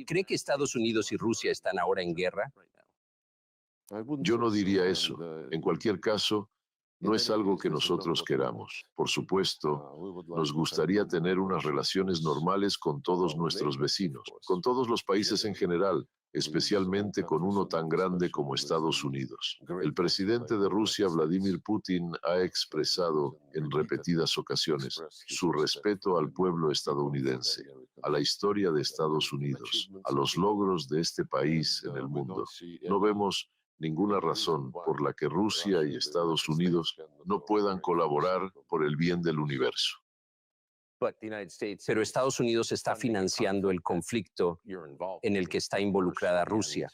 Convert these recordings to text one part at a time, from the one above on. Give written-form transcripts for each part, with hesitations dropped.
¿Cree que Estados Unidos y Rusia están ahora en guerra? Yo no diría eso. En cualquier caso, no es algo que nosotros queramos. Por supuesto, nos gustaría tener unas relaciones normales con todos nuestros vecinos, con todos los países en general, especialmente con uno tan grande como Estados Unidos. El presidente de Rusia, Vladimir Putin, ha expresado en repetidas ocasiones su respeto al pueblo estadounidense, a la historia de Estados Unidos, a los logros de este país en el mundo. No vemos ninguna razón por la que Rusia y Estados Unidos no puedan colaborar por el bien del universo. Pero Estados Unidos está financiando el conflicto en el que está involucrada Rusia.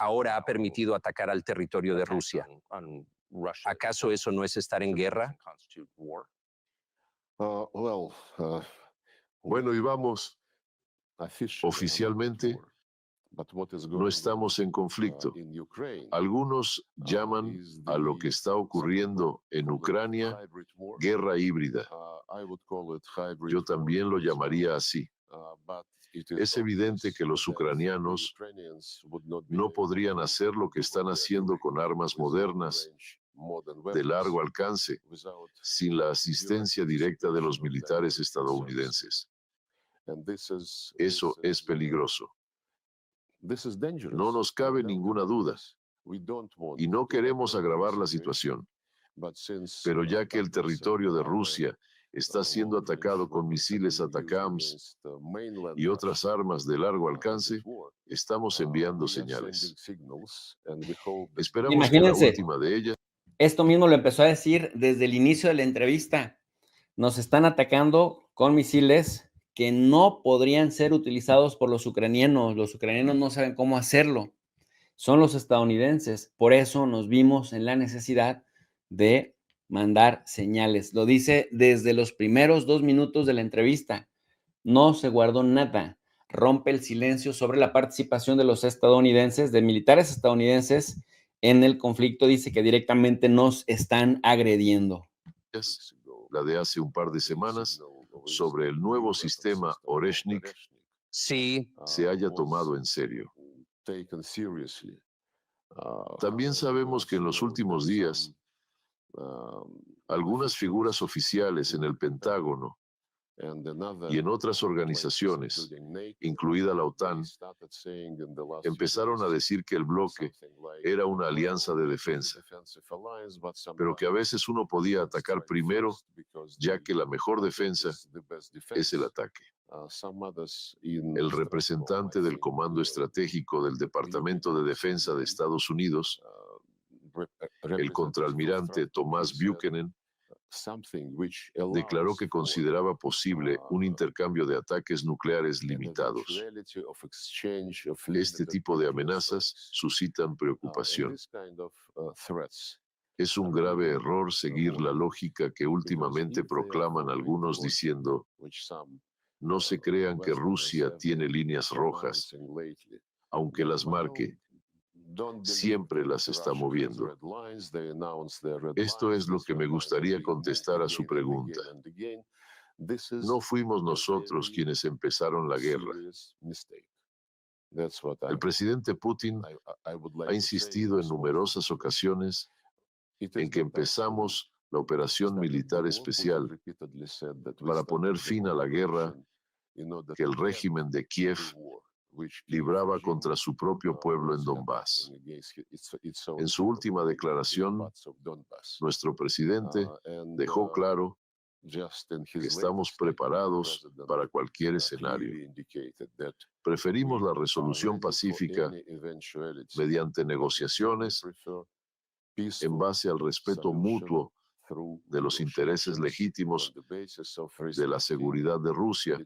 Ahora ha permitido atacar al territorio de Rusia. ¿Acaso eso no es estar en guerra? Bueno, y vamos, oficialmente no estamos en conflicto. Algunos llaman a lo que está ocurriendo en Ucrania guerra híbrida. Yo también lo llamaría así. Es evidente que los ucranianos no podrían hacer lo que están haciendo con armas modernas de largo alcance sin la asistencia directa de los militares estadounidenses. Eso es peligroso. No nos cabe ninguna duda y no queremos agravar la situación. Pero ya que el territorio de Rusia está siendo atacado con misiles ATACMS y otras armas de largo alcance, estamos enviando señales. Esperamos que la Imagínense, última de ellas. esto mismo lo empezó a decir desde el inicio de la entrevista. Nos están atacando con misiles que no podrían ser utilizados por los ucranianos. Los ucranianos no saben cómo hacerlo. Son los estadounidenses. Por eso nos vimos en la necesidad de mandar señales. Lo dice desde los primeros 2 minutos de la entrevista. No se guardó nada. Rompe el silencio sobre la participación de los estadounidenses, de militares estadounidenses en el conflicto. Dice que directamente nos están agrediendo. La de hace un par de semanas, sobre el nuevo sistema Oreshnik, Sí, se haya tomado en serio. También sabemos que en los últimos días, algunas figuras oficiales en el Pentágono y en otras organizaciones, incluida la OTAN, empezaron a decir que el bloque era una alianza de defensa, pero que a veces uno podía atacar primero, ya que la mejor defensa es el ataque. El representante del Comando Estratégico del Departamento de Defensa de Estados Unidos, el contraalmirante Thomas Buchanan, declaró que consideraba posible un intercambio de ataques nucleares limitados. Este tipo de amenazas suscitan preocupación. Es un grave error seguir la lógica que últimamente proclaman algunos diciendo: no se crean que Rusia tiene líneas rojas, aunque las marque, siempre las está moviendo. Esto es lo que me gustaría contestar a su pregunta. No fuimos nosotros quienes empezaron la guerra. El presidente Putin ha insistido en numerosas ocasiones en que empezamos la operación militar especial para poner fin a la guerra que el régimen de Kiev libraba contra su propio pueblo en Donbass. En su última declaración, nuestro presidente dejó claro que estamos preparados para cualquier escenario. Preferimos la resolución pacífica mediante negociaciones en base al respeto mutuo de los intereses legítimos de la seguridad de Rusia,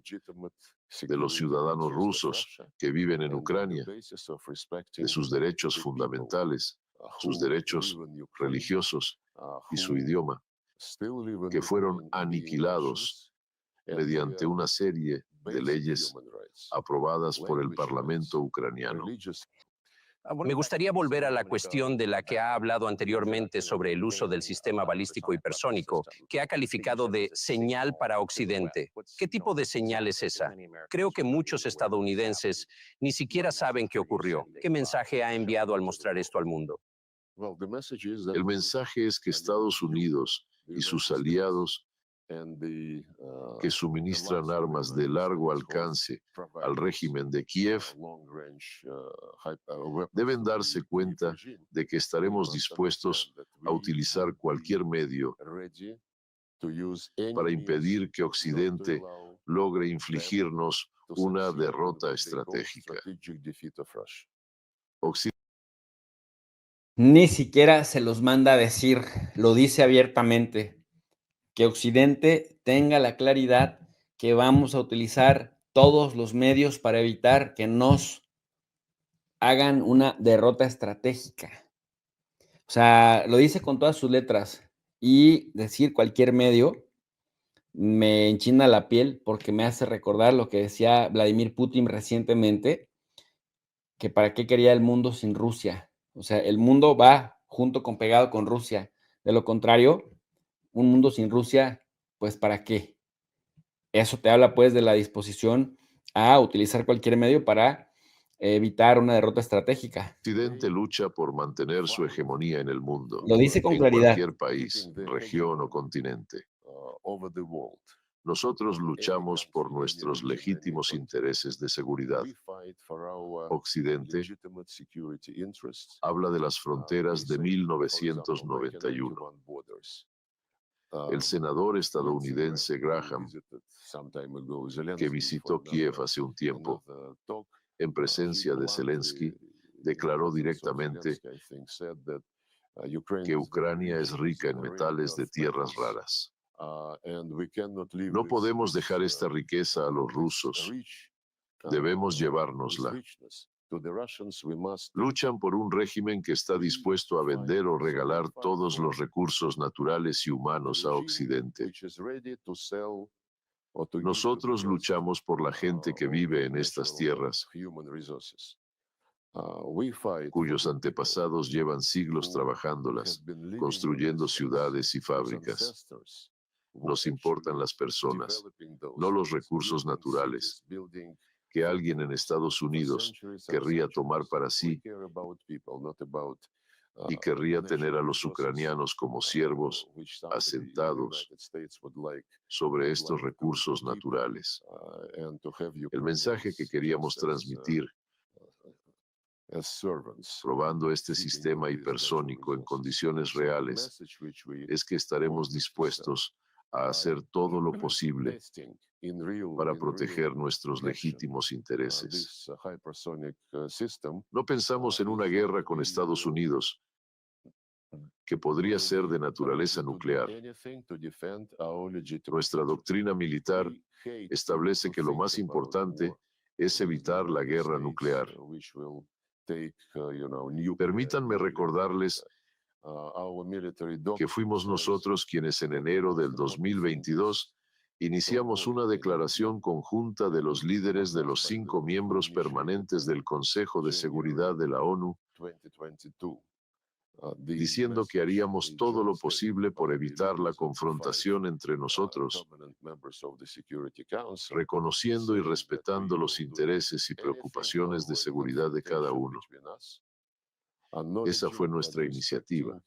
de los ciudadanos rusos que viven en Ucrania, de sus derechos fundamentales, sus derechos religiosos y su idioma, que fueron aniquilados mediante una serie de leyes aprobadas por el Parlamento ucraniano. Me gustaría volver a la cuestión de la que ha hablado anteriormente sobre el uso del sistema balístico hipersónico, que ha calificado de señal para Occidente. ¿Qué tipo de señal es esa? Creo que muchos estadounidenses ni siquiera saben qué ocurrió. ¿Qué mensaje ha enviado al mostrar esto al mundo? El mensaje es que Estados Unidos y sus aliados que suministran armas de largo alcance al régimen de Kiev deben darse cuenta de que estaremos dispuestos a utilizar cualquier medio para impedir que Occidente logre infligirnos una derrota estratégica. Ni siquiera se los manda a decir, lo dice abiertamente, que Occidente tenga la claridad que vamos a utilizar todos los medios para evitar que nos hagan una derrota estratégica. O sea, lo dice con todas sus letras y decir cualquier medio me enchina la piel porque me hace recordar lo que decía Vladimir Putin recientemente, que para qué quería el mundo sin Rusia. O sea, el mundo va junto con pegado con Rusia. De lo contrario, un mundo sin Rusia, pues ¿para qué? Eso te habla pues de la disposición a utilizar cualquier medio para evitar una derrota estratégica. Occidente lucha por mantener su hegemonía en el mundo, Lo dice con en claridad. cualquier país, región o continente. Nosotros luchamos por nuestros legítimos intereses de seguridad. Occidente habla de las fronteras de 1991. El senador estadounidense Graham, que visitó Kiev hace un tiempo, en presencia de Zelensky, declaró directamente que Ucrania es rica en metales de tierras raras. No podemos dejar esta riqueza a los rusos. Debemos llevárnosla. Luchan por un régimen que está dispuesto a vender o regalar todos los recursos naturales y humanos a Occidente. Nosotros luchamos por la gente que vive en estas tierras, cuyos antepasados llevan siglos trabajándolas, construyendo ciudades y fábricas. Nos importan las personas, no los recursos naturales, que alguien en Estados Unidos querría tomar para sí y querría tener a los ucranianos como siervos asentados sobre estos recursos naturales. El mensaje que queríamos transmitir, probando este sistema hipersónico en condiciones reales, es que estaremos dispuestos a hacer todo lo posible para proteger nuestros legítimos intereses. No pensamos en una guerra con Estados Unidos, que podría ser de naturaleza nuclear. Nuestra doctrina militar establece que lo más importante es evitar la guerra nuclear. Permítanme recordarles que fuimos nosotros quienes en enero del 2022 iniciamos una declaración conjunta de los líderes de los 5 miembros permanentes del Consejo de Seguridad de la ONU, diciendo que haríamos todo lo posible por evitar la confrontación entre nosotros, reconociendo y respetando los intereses y preocupaciones de seguridad de cada uno. Esa fue nuestra iniciativa.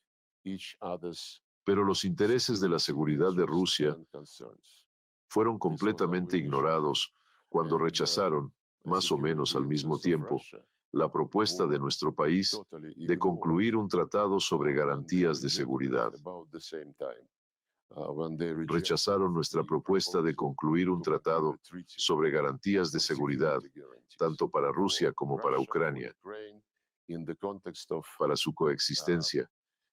Pero los intereses de la seguridad de Rusia fueron completamente ignorados cuando rechazaron, más o menos al mismo tiempo, la propuesta de nuestro país de concluir un tratado sobre garantías de seguridad. Rechazaron nuestra propuesta de concluir un tratado sobre garantías de seguridad, tanto para Rusia como para Ucrania, para su coexistencia,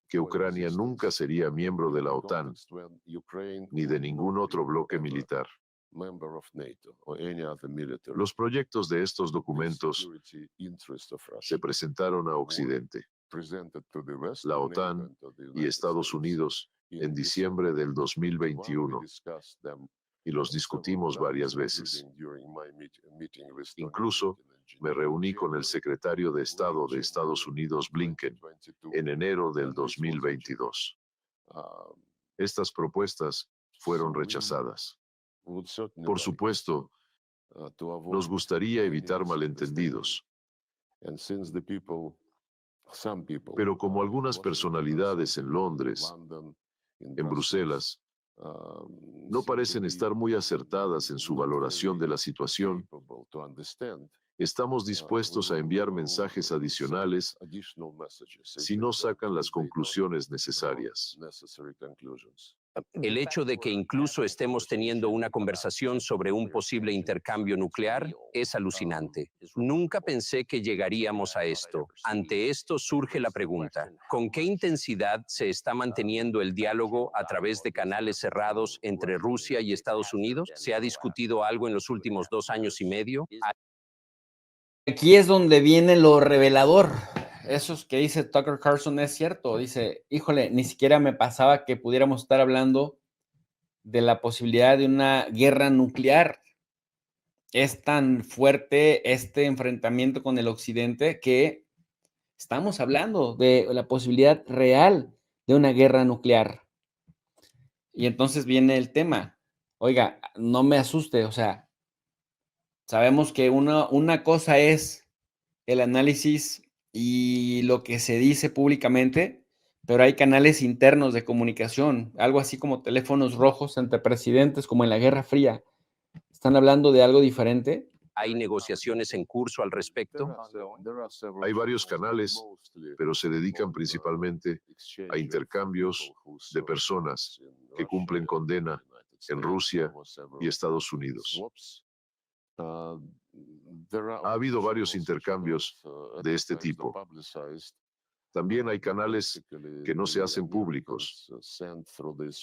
que Ucrania nunca sería miembro de la OTAN ni de ningún otro bloque militar. Los proyectos de estos documentos se presentaron a Occidente, la OTAN y Estados Unidos en diciembre del 2021 y los discutimos varias veces. Incluso me reuní con el secretario de Estado de Estados Unidos, Blinken, en enero del 2022. Estas propuestas fueron rechazadas. Por supuesto, nos gustaría evitar malentendidos, pero como algunas personalidades en Londres, en Bruselas, no parecen estar muy acertadas en su valoración de la situación, estamos dispuestos a enviar mensajes adicionales si no sacan las conclusiones necesarias. El hecho de que incluso estemos teniendo una conversación sobre un posible intercambio nuclear es alucinante. Nunca pensé que llegaríamos a esto. Ante esto surge la pregunta, ¿con qué intensidad se está manteniendo el diálogo a través de canales cerrados entre Rusia y Estados Unidos? ¿Se ha discutido algo en los últimos 2 años y medio? Aquí es donde viene lo revelador. Eso que dice Tucker Carlson es cierto. Dice, híjole, ni siquiera me pasaba que pudiéramos estar hablando de la posibilidad de una guerra nuclear. Es tan fuerte este enfrentamiento con el occidente que estamos hablando de la posibilidad real de una guerra nuclear. Y entonces viene el tema. Oiga, no me asuste, o sea, sabemos que una cosa es el análisis y lo que se dice públicamente, pero hay canales internos de comunicación, algo así como teléfonos rojos entre presidentes, como en la Guerra Fría. ¿Están hablando de algo diferente? ¿Hay negociaciones en curso al respecto? Hay varios canales, pero se dedican principalmente a intercambios de personas que cumplen condena en Rusia y Estados Unidos. Ha habido varios intercambios de este tipo. También hay canales que no se hacen públicos,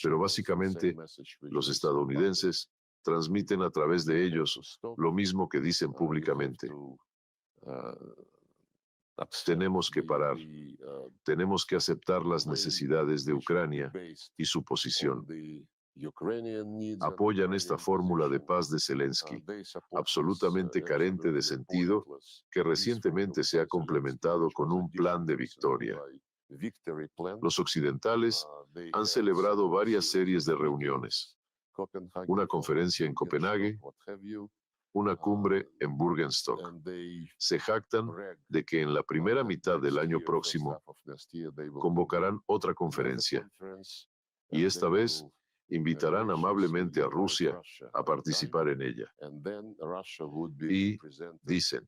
pero básicamente los estadounidenses transmiten a través de ellos lo mismo que dicen públicamente. Tenemos que parar. Tenemos que aceptar las necesidades de Ucrania y su posición. Apoyan esta fórmula de paz de Zelensky, absolutamente carente de sentido, que recientemente se ha complementado con un plan de victoria. Los occidentales han celebrado varias series de reuniones, una conferencia en Copenhague, una cumbre en Burgenstock. Se jactan de que en la primera mitad del año próximo convocarán otra conferencia, y esta vez invitarán amablemente a Rusia a participar en ella. Y dicen,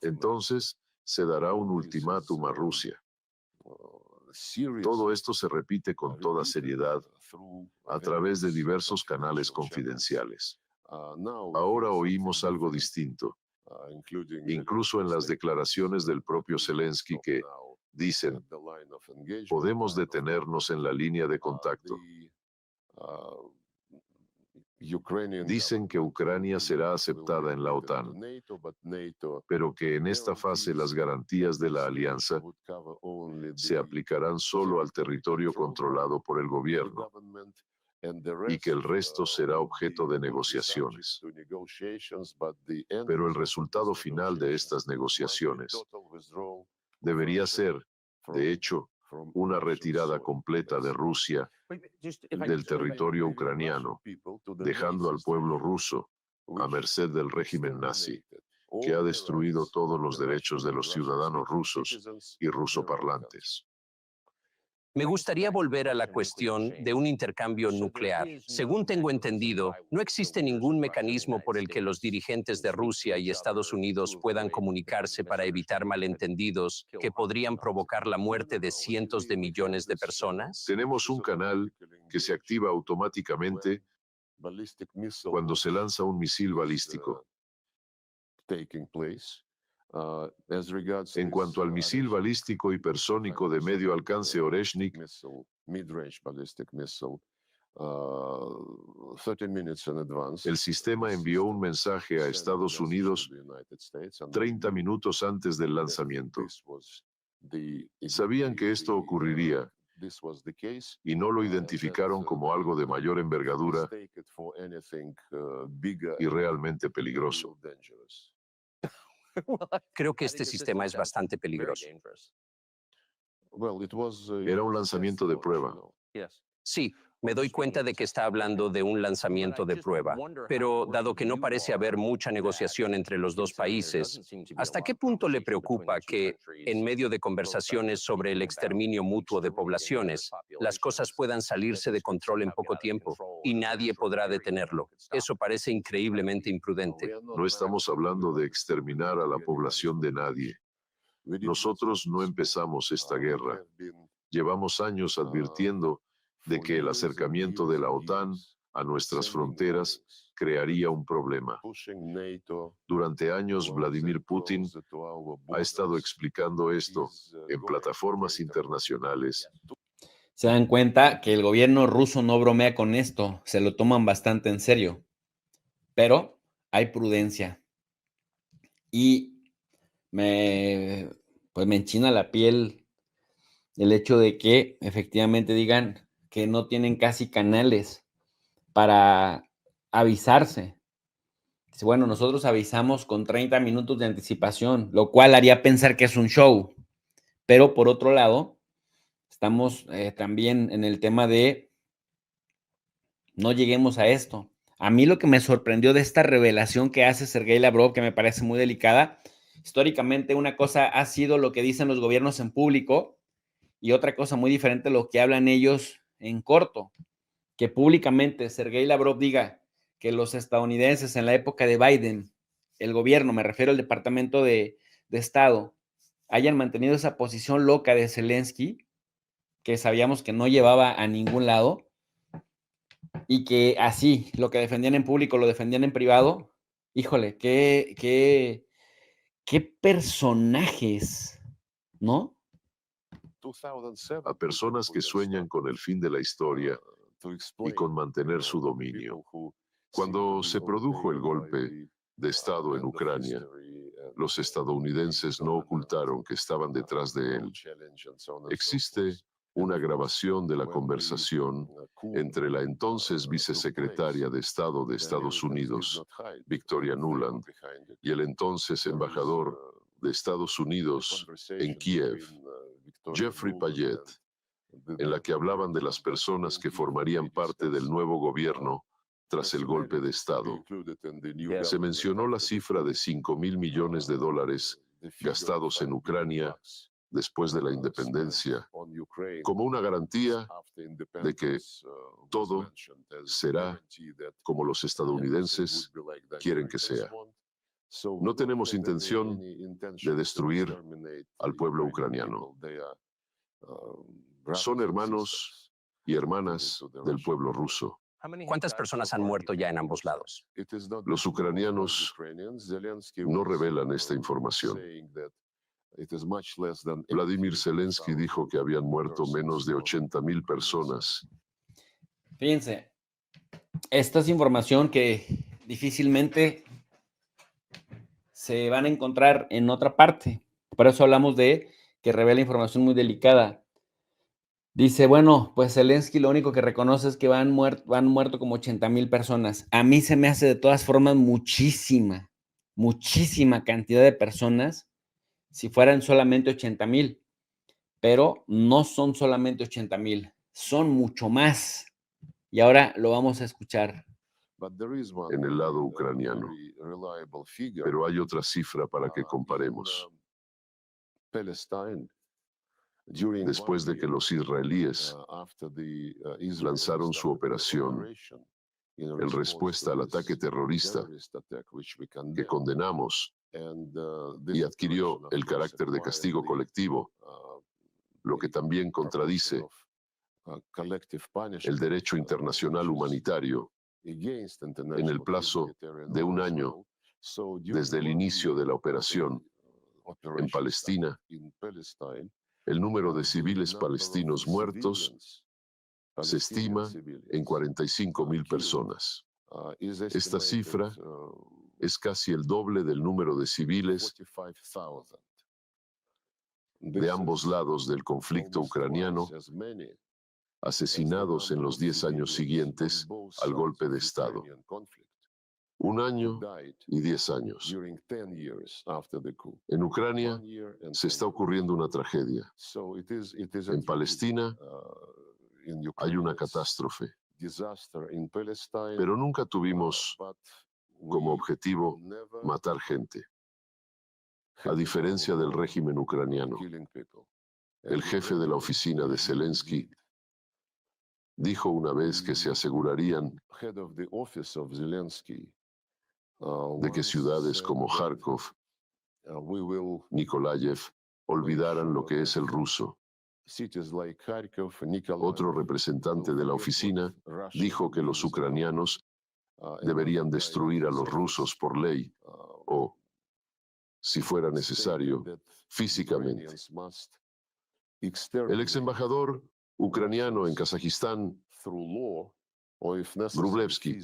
entonces se dará un ultimátum a Rusia. Todo esto se repite con toda seriedad a través de diversos canales confidenciales. Ahora oímos algo distinto, incluso en las declaraciones del propio Zelensky que dicen, podemos detenernos en la línea de contacto. Dicen que Ucrania será aceptada en la OTAN, pero que en esta fase las garantías de la alianza se aplicarán solo al territorio controlado por el gobierno y que el resto será objeto de negociaciones. Pero el resultado final de estas negociaciones debería ser, de hecho, una retirada completa de Rusia del territorio ucraniano, dejando al pueblo ruso a merced del régimen nazi, que ha destruido todos los derechos de los ciudadanos rusos y rusoparlantes. Me gustaría volver a la cuestión de un intercambio nuclear. Según tengo entendido, no existe ningún mecanismo por el que los dirigentes de Rusia y Estados Unidos puedan comunicarse para evitar malentendidos que podrían provocar la muerte de cientos de millones de personas. Tenemos un canal que se activa automáticamente cuando se lanza un misil balístico. En cuanto al misil balístico hipersónico de medio alcance Oreshnik, el sistema envió un mensaje a Estados Unidos 30 minutos antes del lanzamiento. Sabían que esto ocurriría y no lo identificaron como algo de mayor envergadura y realmente peligroso. Creo que este sistema es bastante peligroso. Era un lanzamiento de prueba. Sí, me doy cuenta de que está hablando de un lanzamiento de prueba, pero dado que no parece haber mucha negociación entre los dos países, ¿hasta qué punto le preocupa que, en medio de conversaciones sobre el exterminio mutuo de poblaciones, las cosas puedan salirse de control en poco tiempo y nadie podrá detenerlo? Eso parece increíblemente imprudente. No estamos hablando de exterminar a la población de nadie. Nosotros no empezamos esta guerra. Llevamos años advirtiendo de que el acercamiento de la OTAN a nuestras fronteras crearía un problema. Durante años, Vladimir Putin ha estado explicando esto en plataformas internacionales. Se dan cuenta que el gobierno ruso no bromea con esto, se lo toman bastante en serio, pero hay prudencia. Y pues me enchina la piel el hecho de que efectivamente digan que no tienen casi canales para avisarse. Bueno, nosotros avisamos con 30 minutos de anticipación, lo cual haría pensar que es un show. Pero por otro lado, estamos también en el tema de no lleguemos a esto. A mí lo que me sorprendió de esta revelación que hace Sergei Lavrov, que me parece muy delicada, históricamente una cosa ha sido lo que dicen los gobiernos en público y otra cosa muy diferente lo que hablan ellos en corto. Que públicamente Sergei Lavrov diga que los estadounidenses en la época de Biden, el gobierno, me refiero al Departamento de Estado, hayan mantenido esa posición loca de Zelensky, que sabíamos que no llevaba a ningún lado, y que así, lo que defendían en público lo defendían en privado. Híjole, qué personajes, ¿no? A personas que sueñan con el fin de la historia y con mantener su dominio. Cuando se produjo el golpe de Estado en Ucrania, los estadounidenses no ocultaron que estaban detrás de él. Existe una grabación de la conversación entre la entonces vicesecretaria de Estado de Estados Unidos, Victoria Nuland, y el entonces embajador de Estados Unidos en Kiev, Jeffrey Payette, en la que hablaban de las personas que formarían parte del nuevo gobierno tras el golpe de Estado. Se mencionó la cifra de $5,000 millones gastados en Ucrania después de la independencia, como una garantía de que todo será como los estadounidenses quieren que sea. No tenemos intención de destruir al pueblo ucraniano. Son hermanos y hermanas del pueblo ruso. ¿Cuántas personas han muerto ya en ambos lados? Los ucranianos no revelan esta información. Vladimir Zelensky dijo que habían muerto menos de 80,000 personas. Fíjense, esta es información que difícilmente se van a encontrar en otra parte. Por eso hablamos de que revela información muy delicada. Dice, bueno, pues Zelensky lo único que reconoce es que han muerto como 80,000 personas. A mí se me hace de todas formas muchísima cantidad de personas si fueran solamente 80,000. Pero no son solamente 80,000, son mucho más. Y ahora lo vamos a escuchar. En el lado ucraniano. Pero hay otra cifra para que comparemos. Después de que los israelíes lanzaron su operación en respuesta al ataque terrorista que condenamos y adquirió el carácter de castigo colectivo, lo que también contradice el derecho internacional humanitario. En el plazo de un año desde el inicio de la operación en Palestina, el número de civiles palestinos muertos se estima en 45,000 personas. Esta cifra es casi el doble del número de civiles de ambos lados del conflicto ucraniano asesinados en los 10 años siguientes al golpe de Estado. 1 año y 10 años. En Ucrania se está ocurriendo una tragedia. En Palestina hay una catástrofe. Pero nunca tuvimos como objetivo matar gente. A diferencia del régimen ucraniano, el jefe de la oficina de Zelensky dijo una vez que se asegurarían de que ciudades como Kharkov, Nikolayev, olvidaran lo que es el ruso. Otro representante de la oficina dijo que los ucranianos deberían destruir a los rusos por ley o, si fuera necesario, físicamente. El ex embajador ucraniano en Kazajistán, Grublevsky,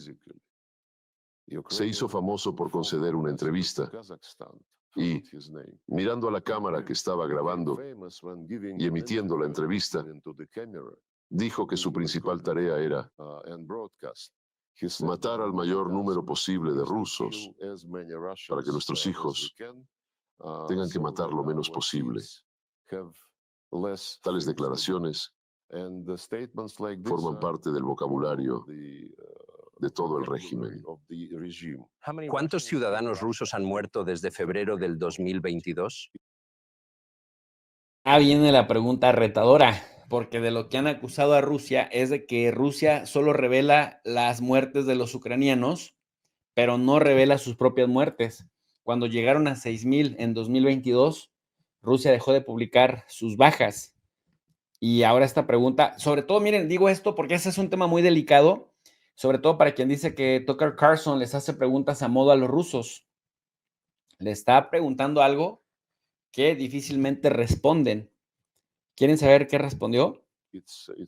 se hizo famoso por conceder una entrevista y, mirando a la cámara que estaba grabando y emitiendo la entrevista, dijo que su principal tarea era matar al mayor número posible de rusos para que nuestros hijos tengan que matar lo menos posible. Tales declaraciones forman parte del vocabulario de todo el régimen. ¿Cuántos ciudadanos rusos han muerto desde febrero del 2022? Viene la pregunta retadora, porque de lo que han acusado a Rusia es de que Rusia solo revela las muertes de los ucranianos, pero no revela sus propias muertes. Cuando llegaron a 6,000 en 2022, Rusia dejó de publicar sus bajas. Y ahora esta pregunta, sobre todo, miren, digo esto porque ese es un tema muy delicado, sobre todo para quien dice que Tucker Carlson les hace preguntas a modo a los rusos. Le está preguntando algo que difícilmente responden. ¿Quieren saber qué respondió?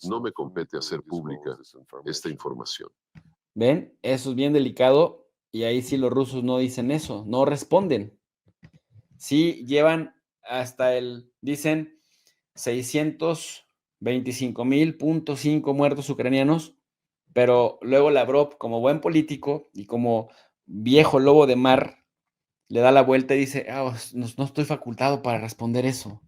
No me compete hacer pública esta información. ¿Ven? Eso es bien delicado y ahí sí los rusos no dicen eso, no responden. Sí llevan hasta dicen 625,000.5 muertos ucranianos, pero luego Lavrov, como buen político y como viejo lobo de mar, le da la vuelta y dice, no estoy facultado para responder eso.